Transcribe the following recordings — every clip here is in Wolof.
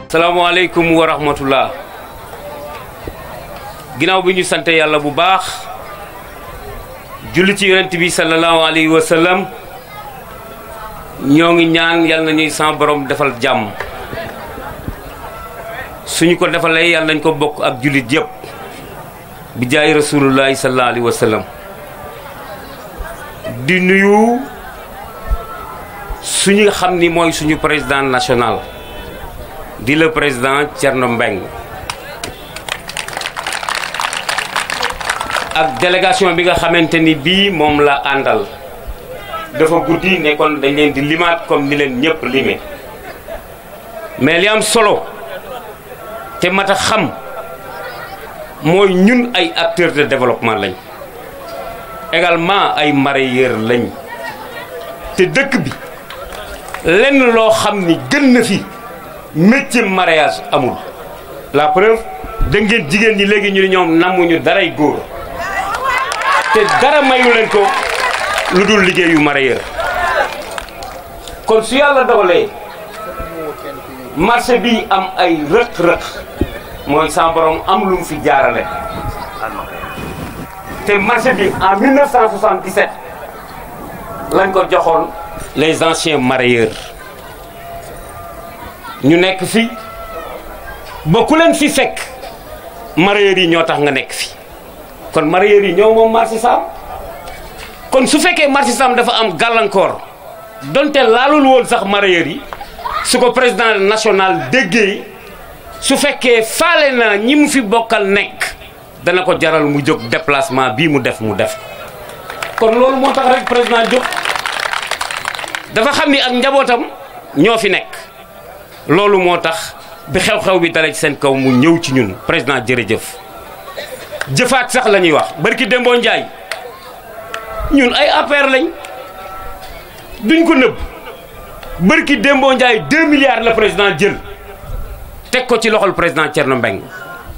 salaamaaleykum wa rahmatullah ginnaaw bi ñu sante yàlla bu baax julli ci yonent bi sallallahu alayhi wa sallam ñoo ngi ñaan yàlla nañuy sa borom defal jàmm suñu ko defalee yàlla nañ ko bokk ak jullit yëpp bi jaay rasulullahi sallallahu alayhi wa sallam di nuyu suñu xam ni mooy suñu président national di le président Thierno Mbeng ak délégation bi nga xamante ni bii moom la àndal dafa guddi ne kon dañ leen di limaat comme ni leen ñëpp limé mais li am solo te mat a xam mooy ñun ay acteurs de développement lañ également ay mareyeurs lañ te dëkk bi lenn loo xam ni gën na fi métier mariage amul la preuve da ngeen jigéen ñi léegi ñu ne ñoom namuñu daray góor te dara mayu leen ko lu dul liggéeyu mareyeur kon su yàlla dogalee marché bi am ay rëq-rëq mooy sa borom am lu mu fi jaarale te marché bi en 1977 lañ ko joxoon les anciens mareyeurs ñu nekk fi ba ku leen fi fekk mareyeurs yi ñoo tax nga nekk fi kon mareyeurs yi ñoo moom marché Sam kon su fekkee marché Sam dafa am gàllankoor donte laalul woon sax mareyeurs yi su ko président national déggee su fekkee faale na ñi mu fi bokkal nekk dana ko jaral mu jóg déplacement bii mu def kon loolu moo tax rek président jóg dafa xam ni ak njabootam ñoo fi nekk loolu moo tax bi xew-xew bi dale ci seen kaw mu ñëw ci ñun président jërëjëf jëfaat sax la ñuy wax barki Dembo Njaay ñun ay APR lañ duñ ko nëbb barki Dembo Njaay 2 milliards la président jël teg ko ci loxol président Thierno Mbeng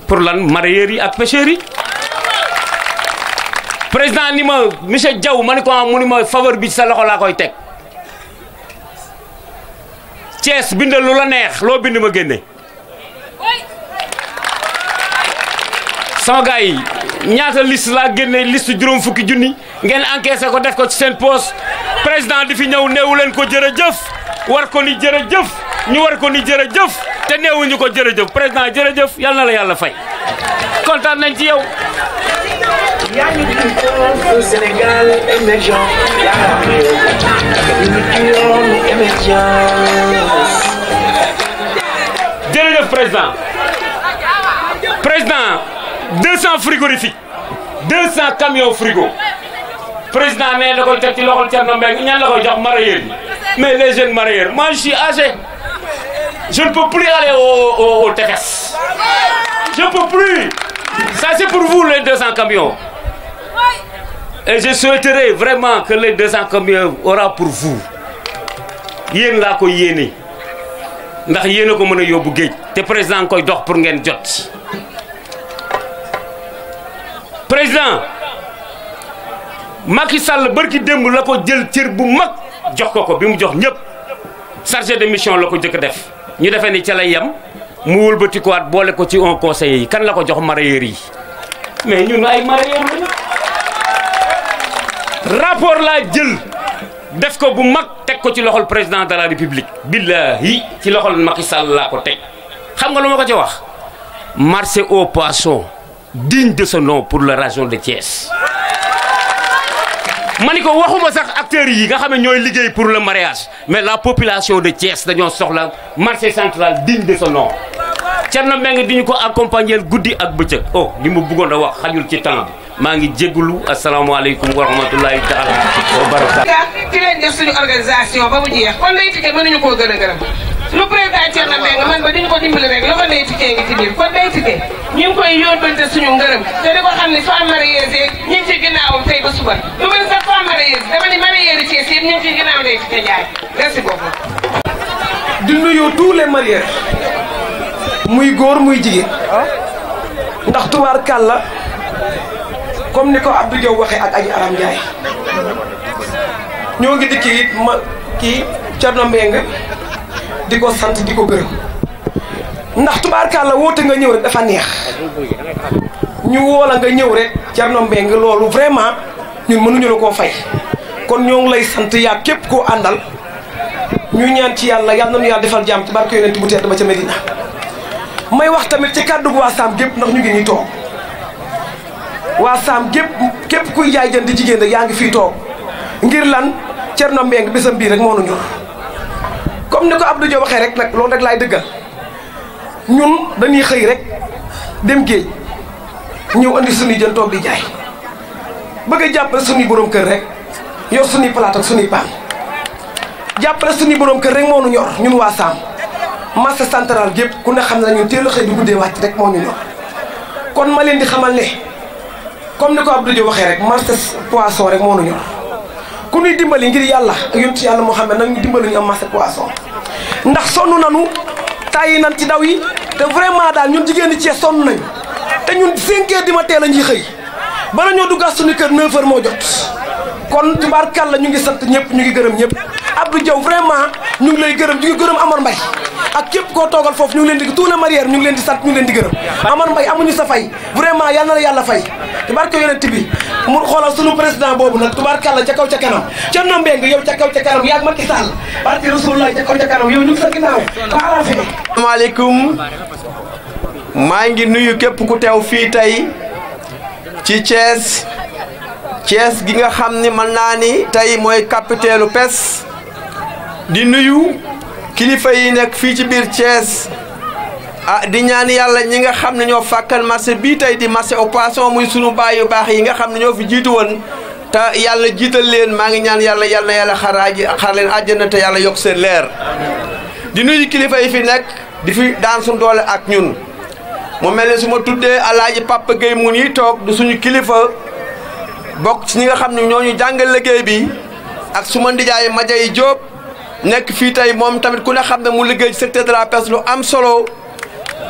pour lan mareyeurs yi ak pêcheurs yi président ni ma monsieur Diaw ma ni ko mu ni ma faveur bi sa loxo laa koy teg Thiès bindal lu la neex loo bind ma génne sama gars yi ñaata liste laa génne liste juróom fukki junni ngeen encaissé ko def ko ci seen poste président di fi ñëw neewu leen ko jërëjëf war ko ni jërëjëf ñu war ko ni jërëjëf te neewuñu ko jërëjëf président jërëjëf yal na la yàlla fay kontaan nañ ci yow. Sénégal émergent, jërëjëf président 200 frigorifiques 200 camions frigo président ne da koy teg ci loxol Thierno Mbengue ñaan la koy jox mareyeurs yi mais les jeunes mareyeurs moi je suis âgé je ne peux plus aller au tefes je ne peux plus ça c'est pour vous les 200 camions et je souhaiterais vraiment que les 200 camions aura pour vous yéen laa koy yéene ndax yéen a ko mën a yóbbu géej te président koy dox pour ngeen jot président Macky Sall barki démb la ko jël cër bu mag jox ko bi mu jox ñëpp chargé de mission la ko jëkk def ñu defee ni ca lay yem mu wëlbatikuwaat boole ko ci un conseiller yi kan la ko jox mareyeurs yi mais ñun ay mareyeurs lañu rapport laa jël def ko bu mag teg ko ci loxol président de la république billahi ci loxol Macky Sall laa ko teg xam nga lu ma ko ci wax marché aux poissons digne de ce nom pour la région de Thiès ma ni ko waxuma sax acteurs yi nga xam ne ñooy liggéey pour le mariage mais la population de Thiès dañoo soxla marché central digne de ce nom Thierno Mbengue di ñu ko accompagner guddi ak bëccëg oh li mu bëggoon a wax xajul ci temps bi maa ngi jégalu asalaamaaleykum wa rahmatulahi taala wa barakaatu. ci leen def suñu organisation ba mu jeex kon Ndeye Tické mënuñu koo gën a gërëm lu président Thierno Mbengue man ba diñu ko dimbali rek la ko Ndeye Tické ngi ci biir kon Ndeye Tické ñu ngi koy yóbbante suñu ngërëm te di ko xam ne femme marieuse yi ñu ngi ci ginnaawam tey ba suba lu mel sax femme marieuse dama ni marieuse Thiès yëpp ñu ngi ci ginnaaw Ndeye Tické Ndiaye merci beaucoup. di nuyu tous les mariés muy góor muy jigéen ndax tubaar kàlla comme ni ko Abdou Diaw waxee ak Aji Aram Ndiaye ñoo ngi dikki it ma kii Thierno Mbengue di ko sant di ko gërëm ndax tubaarkàlla woote nga ñëw rek dafa neex ñu woo la nga ñëw rek Thierno Mbengue loolu vraiment ñun mënuñu la koo fay kon ñoo ngi lay sant yaa képp koo àndal ñu ñaan ci yàlla yàlla nañu yàlla defal jàmm ci barke yonent bu tedd ba ca Medina. may wax tamit ci kàddu waa Saam gépp ndax ñu ngi nii toog waa Saam gépp képp kuy jaay jënd jigéen rek yaa ngi fii toog ngir lan Thierno Mbengue bésam bii rek moo nu ñor comme ni ko Abdou Diop waxee rek nag loolu rek laay dëggal ñun dañuy xëy rek dem géej ñëw andi suñuy jën toog di jaay bëgg a jàppale suñuy borom kër rek yor suñuy palaat ak suñuy paan jàppale suñuy borom kër rek moo nu ñor ñun waa Saam marché central gépp ku ne xam ne ñun teel a xëy di guddee wàcc rek moo ñu ñor kon ma leen di xamal ne comme ni ko Abdou Diop waxee rek marché poisson rek moo nu ñor ku ñuy dimbali ngir yàlla ak yonent yàlla Muhammad nag ñu dimbali ñu am marché poisson ndax sonn nanu tàyyi nan ci daw yi te vraiment daal ñun jigéen ñi Thiès sonn nañu te ñun 5 heures du matin la ñuy xëy bala ñoo duggaat suñu kër 9 heures moo jot kon tubaarkàlla ñu ngi sant ñëpp ñu ngi gërëm ñëpp Abdou Diop vraiment ñu ngi lay gërëm ñu ngi gërëm Amar Mbaye ak képp koo toogal foofu ñu ngi leen di tout le marière ñu ngi leen di sant ñu ngi leen di gërëm Amar Mbaye amuñu sa fay vraiment yal na la yàlla fay tubaarka yonent bi mu xoolal sunu président boobu nag tubaarkàlla ca kaw ca kanam Thierno Mbengue yow ca kaw ca kanam yaag Macky Sall barke Rasulullah ca kaw ca kanam yow ñu ngi sa ginnaaw baarafe. asalaamaaleykum maa ngi nuyu képp ku teew fii tey ci Thiès Thiès gi nga xam ni mën naa ni tey mooy capitalu pes di nuyu kilifa yi nekk fii ci biir Thiès di ñaan yàlla ñi nga xam ne ñoo fàkkal marché bii tey di marché au poisson muy sunu baay yu baax yi nga xam ne ñoo fi jiitu woon te yàlla jiital leen maa ngi ñaan yàlla yal na yàlla xaar leen àjjana te yàlla yokk seen leer di nuyu kilifa yi fi nekk di fi daan suñu doole ak ñun mu mel ne su ma tuddee alaaji Papa Gueye mu nii toog du suñu kilifa bokk ci ñi nga xam ne ñoo ñu jàngal liggéey bi ak suma ndijaay Madiaye Diop nekk fii tey moom tamit ku ne xam ne mu liggéey ci secteur de la pêche lu am solo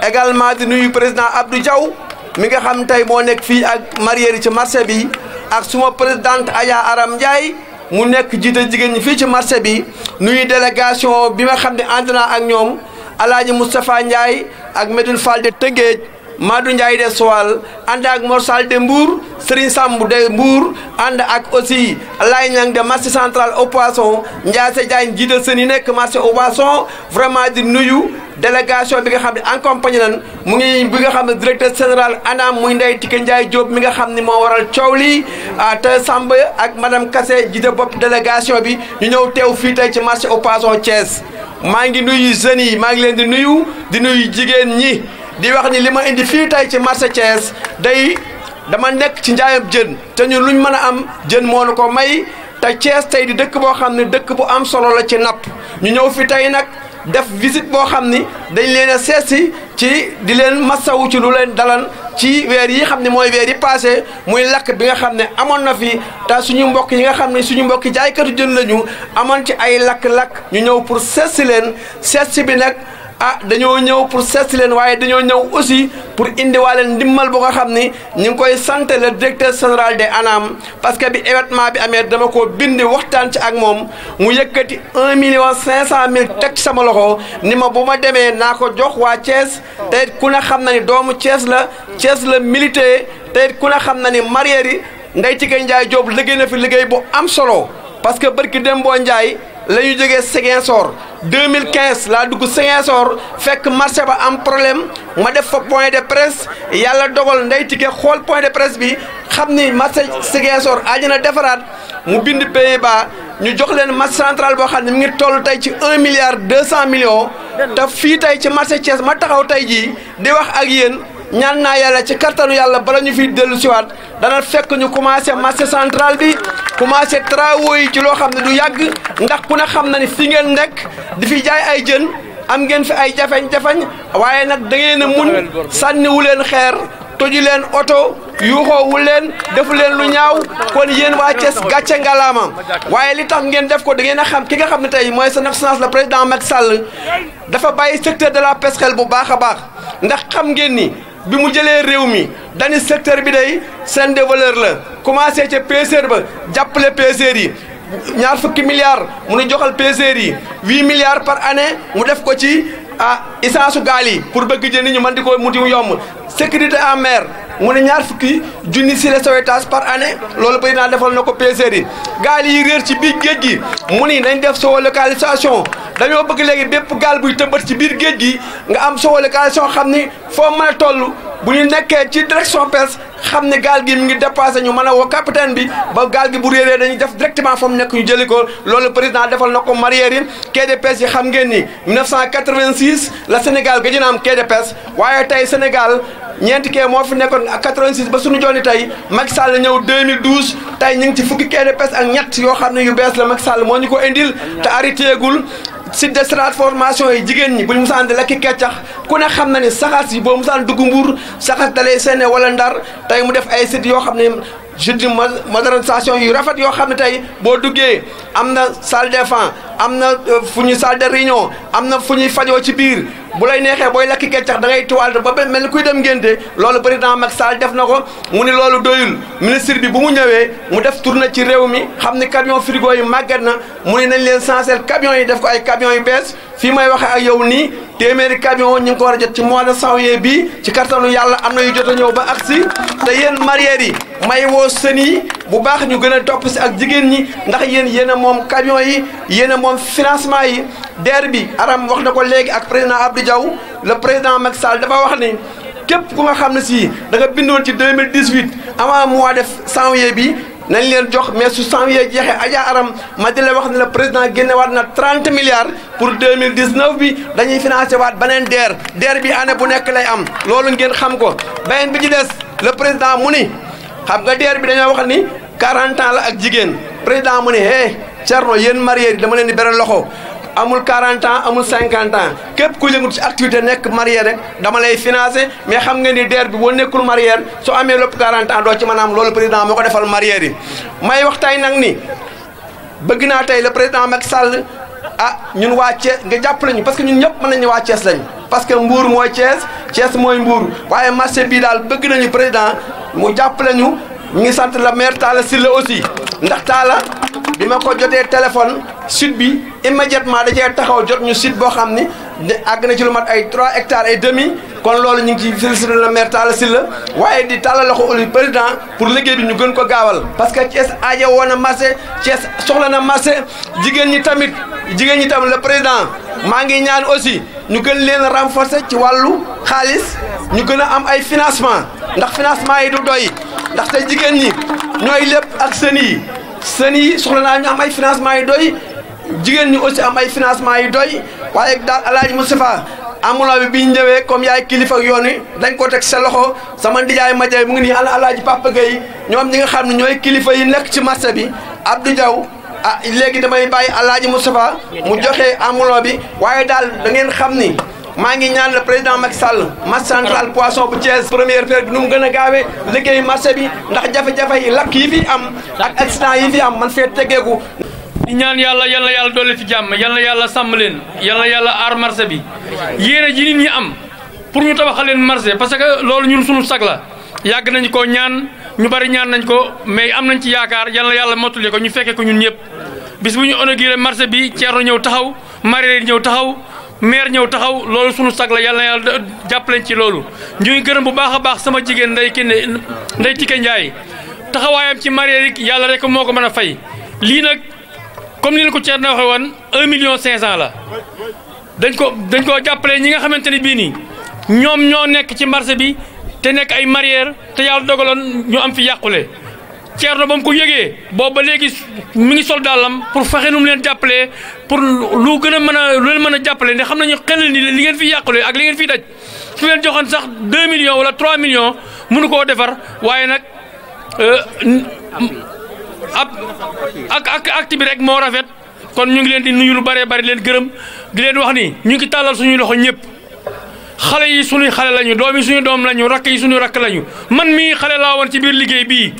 également di nuyu président Abdou Diaw mi nga xam tey moo nekk fii ak mareyeur yi ci marché bi ak suma présidente Adja Aram Ndiaye mu nekk jiite jigéen ñi fii ci marché bi nuyu délégation bi nga xam ne ànd naa ak ñoom Alaaji Moustapha Ndiaye ak Medoune Fall de Tëngéej Madou Ndiaye de Sowal ànd ak Mor Sall de Mbour Serigne Samb de Mbour ànd ak aussi Lay Niang de marché central au poisson Ndiasse Diagne jiital seen yi nekk marché au poisson vraiment di nuyu délégation bi nga xam ne accompagné nan mu ngi bi nga xam ne directeur général ANAM muy Ndeye Tike Ndiaye Diop mi nga xam ne moo waral coow lii te Samb ak madame Kassé jiite bopp délégation bi ñu ñëw teew fii tey ci marché au poisson Thiès maa ngi nuyu jeunes yi maa ngi leen di nuyu jigéen ñi di wax ni li ma indi fii tey ci marché Thiès day dama nekk ci njaayam jën te ñun luñ mën a am jën moo nu ko may te Thiès tey di dëkk boo xam ne dëkk bu am solo la ci napp ñu ñëw fi tey nag def visite boo xam ni dañ leen a seetsi ci di leen masawu ci lu leen dalan ci weer yi xam ne mooy weer yi passé muy lakk bi nga xam ne amoon na fi te suñu mbokk yi nga xam ne suñu mbokki jaaykatu jën lañu amoon ci ay lakk-lakk ñu ñëw pour seetsi leen seetsi bi nag dañoo ñëw pour seetsi leen waaye dañoo ñëw aussi pour indiwaale ndimmal bu nga xam ni ñu ngi koy sant le directeur général des ANAM parce que bi événement bi amee dama ko bind waxtaan ci ak moom mu yëkkati 1,5 million teg ci sama loxo ni ma bu ma demee naa ko jox waa Thiès te it ku ne xam na ni doomu Thiès la milité te it ku ne xam na ni mareyeur yi Ndeye Tike Ndiaye Diop liggéey na fi liggéey bu am solo parce que barki Dembo Ndiaye la ñu jógee Ziguinchor 2015 laa dugg Ziguinchor fekk marché ba am problème ma def fa point de presse yàlla dogal Ndeye Tike xool point de presse bi xam ni marché Ziguinchor aji na defaraat mu bind Pays-Bas ñu jox leen marché central boo xam ne mi ngi toll tey ci 1,2 milliard te fii tey ci marché Thiès ma taxaw tey jii di wax ak yéen ñaan naa yàlla ci kattanu yàlla bala ñu fi dellu siwaat dana fekk ñu commencé marché central bi commencé travaux yi ci loo xam ne du yàgg ndax ku ne xam na ni fi ngeen nekk di fi jaay ay jën am ngeen fi ay jafeñ-jafeñ waaye nag da ngeen a muñ sànniwu leen xeer toju leen oto yuuxoowu leen defu leen lu ñaaw kon yéen waa Thiès gàcce ngalaama waaye li tax ngeen def ko da ngeen a xam ki nga xam ne tey mooy son excellence le président Macky Sall dafa bàyyi secteur de la pêche xel bu baax a baax ndax xam ngeen ni bi mu jëlee réew mi dani secteur bi day seen de valeur la commencé ca pêcheur ba jàppale pêcheurs yi ñaar fukki milliards mu nu joxal pêcheurs yi 8 milliards par année mu def ko ci essence gaal yi pour bëgg jën nit ñu mën di ko muti yomb sécurité en mer mu ne 20 000 gilet sauvetage par année loolu président defal na ko pêcheurs yi gaal yi réer ci biir géej gi mu ni nañ def géolocalisation dañoo bëgg léegi bépp gaal buy tëmbat ci biir géej gi nga am géolocalisation xam ni foo mën a toll bu ñu nekkee ci direction pêche xam ne gaal gi mi ngi dépassé ñu mën a woo capitaine bi ba gaal gi bu réeree dañuy def directement fa mu nekk ñu jëli ko loolu président defal na ko mareyeur yi quai de pêche yi xam ngeen ni 1986 la Sénégal gëj na am quai de pêche waaye tey Sénégal ñeenti quai moo fi nekkoon ak 86 ba suñu jooni tey Macky Sall ñëw 2012 tey ñu ngi ci fukki quai de pêche ak ñett yoo xam ne yu bees la Macky Sall moo ñu ko indil te arrêté gul site de transformation yi jigéen ñi bu ñu musaan di lekki keccax ku ne xam na ni saxaas yi boo musaan dugg Mbuur saxaas dalay seene wala Ndar tey mu def ay sites yoo xam ne je dis modernisation yu rafet yoo xam ne tey boo duggee am na salle des femmes am na fu ñuy salle de réunion am na fu ñuy fajoo ci biir bu lay neexee booy lakki keccax da ngay tuwaal ba mel ni kuy dem ngénte loolu président Macky Sall def na ko mu ni loolu doyul ministre bi bu mu ñëwee mu def tournée ci réew mi xam ni camion frigo yi màgget na mu ni nañ leen changer camion yi def ko ay camions yu bees fii may waxe ak yow nii téeméeri camion ñu ngi ko war a jot ci mois de janvier bi ci kattanu yàlla am na yu jot a ñëw ba agsi te yéen mareyeurs yi may woo sën yi bu baax ñu gën a topp si ak jigéen ñi ndax yéen a moom camion yi yéen a moom financement yi DER bi Aram wax na ko léegi ak président Abdou Diaw le président Macky Sall dafa wax ni képp ku nga xam ne si da nga bindoon ci 2018 avant mois de janvier bi nañ leen jox mais su janvier jeexee Adja Aram ma di la wax ne le président génnewaat na 30 milliards pour 2019 bi dañuy financé waat beneen DER bi année bu nekk lay am loolu ngeen xam ko beneen bi ci des le président mu ni xam nga DER bi dañoo wax ni 40 ans la ak jigéen président mu ni Thierno yéen mareyeurs yi dama leen di beral loxo amul 40 ans amul 50 ans képp ku yëngu ci activité nekk mareyeur rek dama lay financé mais xam nga ni DER bi boo nekkul mareyeur soo amee lépp 40 ans doo ci mën a am loolu président moo ko defal mareyeur yi may wax tey nag ni bëgg naa tey le président Macky Sall ñun waa Thiès nga jàppale ñu parce que ñun ñëpp mën nañu waa Thiès lañu parce que Mbour mooy Thiès mooy Mbour waaye marché bii daal bëgg nañu président mu jàppale ñu ngi sant la maire Talla Sylla aussi ndax Talla bi ma ko jotee téléphone site bi immédiatement da cee taxaw jot ñu site boo xam ni àgg na ci lu mat ay 3 hectares et demi kon loolu ñu ngi ciy félicité la maire Talla Sylla waaye di tàllal loxo olu président pour liggéey bi ñu gën ko gaawal parce que Thiès aajo woon na marché Thiès soxla na marché jigéen ñi tamit le président maa ngi ñaan aussi ñu gën leen renforcer ci wàllu xaalis ñu gën a am ay financement ndax financement yi du doy ndaxte jigéen ñi ñooy lépp ak sën yi soxla naa ñu am ay financement yi doy jigéen ñi aussi am ay financement yi doy waaye daal Alaaji Moustapha amuloo bi ñu ñëwee comme yaay kilifa ak yoon wi dañ ko teg sa loxo sama ndijaay ma jaay mu ngi nii ana Alaaji Papa Gueye ñoom ñi nga xam ne ñooy kilifa yi nekk ci marché bi Abdou Diaw léegi damay bàyyi Alaaji Moustapha mu joxe amuloo bi waaye daal da ngeen xam ni maa ngi ñaan le président Macky Sall marché central poisson bu Thiès première phase bi nu mu gën a gaawee liggéey marché bi ndax jafe-jafe yi lakk yi fi am ak accident yi fi am man fee tegeeku di ñaan yàlla yal na yàlla dolli fi jàmm yal na yàlla sàmm leen yal na yàlla aar marché bi yéene ji nit ñi am pour ñu tabaxal leen marché parce que loolu ñun suñu sag la yàgg nañu ko ñaan ñu bari ñaan nañ ko mais am nañ ci yaakaar yal na yàlla mottali ko ñu fekkee ko ñun ñëpp bis bu ñu inauguré marché bi Thierno ñëw taxaw mareyeur ñëw taxaw maire ñëw taxaw loolu sunu sag la yal na yàlla jàppaleñ ci loolu ñu ngi gërëm bu baax a baax sama jigéen Ndeye Tické Ndiaye taxawaayam ci mareyeur yi yàlla rek moo ko mën a fay lii nag comme ni leen ko Thierno waxee woon 1,5 million la dañ ko jàppale ñi nga xamante ne bii nii ñoom ñoo nekk ci marché bi te nekk ay mareyeur te yàlla dogaloon ñu am fi yàqule Thierno ba mu ko yëgee boobu ba léegi mi ngi sol dàllam pour fexe nu mu leen jàppalee pour lu gën a lu leen mën a jàppale ne xam nañu xel ni li ngeen fi yàqule ak li ngeen fi daj su leen joxoon sax 2 millions wala 3 millions mënu koo defar waaye nag ak acte bi rek moo rafet kon ñu ngi leen di nuyu lu bëree bëri leen gërëm di leen wax ni ñu ngi tàllal suñuy loxo ñëpp xale yi suñuy xale lañu doom yi suñu doom lañu rakk yi suñu rakk lañu man mii xale laa woon ci biir liggéey bii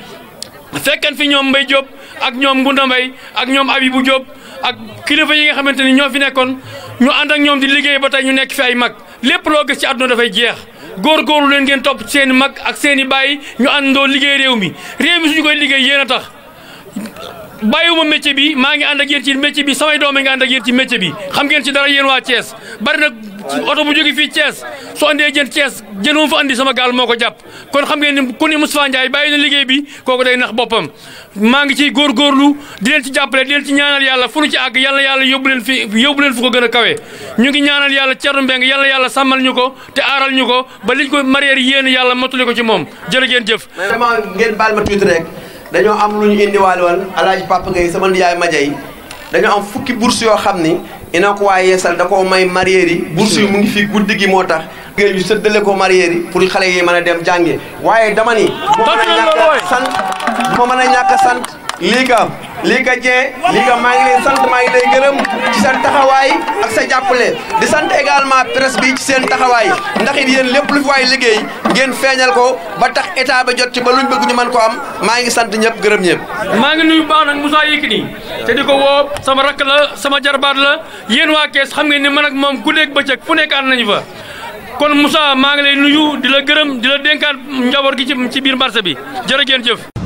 fekkeen fi ñoom Mbaye Diop ak ñoom Ngunda Mbaye ak ñoom Abibou Diop ak kilifa yi nga xamante ni ñoo fi nekkoon ñu ànd ak ñoom di liggéey ba tey ñu nekk fi ay mag lépp loo gis ci àdduna dafay jeex góorgóorlu leen ngeen topp seen i mag ak seen i baay ñu àndandoo liggéey réew mi suñu koy liggéey yéen a tax bàyyiwuma métier bi maa ngi ànd ak yéen ci métier bi samay doom ngi ànd ak yéen ci métier bi xam ngeen ci dara yéen waa Thiès bari na oto bu jóge fii Thiès soo andee jën Thiès jën wu fa andi sama gaal moo ko jàpp kon xam ngeen ni ku ni Moustapha Ndiaye bàyyi na liggéey bi kooku day nax boppam maa ngi ciy góorgóorlu di leen ci jàppale di leen ci ñaanal yàlla fu nu ci àgg yàlla yóbbu leen fu ko gën a kawe ñu ngi ñaanal yàlla Thierno Mbengue yàlla sàmmal ñu ko te aaral ñu ko ba liñ ko marière yéen yàlla mottali ko ci moom jërë ngeen jëf vraiment ngeen baal ma tuuti rek dañoo am lu ñu indiwaale woon Alaaji Papa Gueye sama ndiyaay Madiaye dañoo am fukki bourse yoo xam ni ina ko waa yeesal da koo may marière yi bourse yi mu ngi fii guddi gi moo tax ngeen ñu sëddale ko marière yi pour xale yi mën a dem jànge waaye dama ni moo mën a ñàkk a sant lii ka jee lii ka maa ngi lay sant maa ngi lay gërëm ci seen taxawaay ak sa jàppale di sant également presse bi ci seen taxawaay ndax it yéen lépp lu fi waay liggéey ngeen feeñal ko ba tax état ba jot ci ba luñ bëgg ñu mën ko am maa ngi sant ñëpp gërëm ñëpp maa ngi nuyu baax nag Moussa Yekini te di ko woo sama rakk la sama jarbaat la yéen waa Kees xam ngeen ni man ak moom guddeeg bëccëg fu nekk ànd nañu fa kon Moussa maa ngi lay nuyu di la gërëm di la dénkaat njaboot gi ci biir marché bi jërë ngeen jëf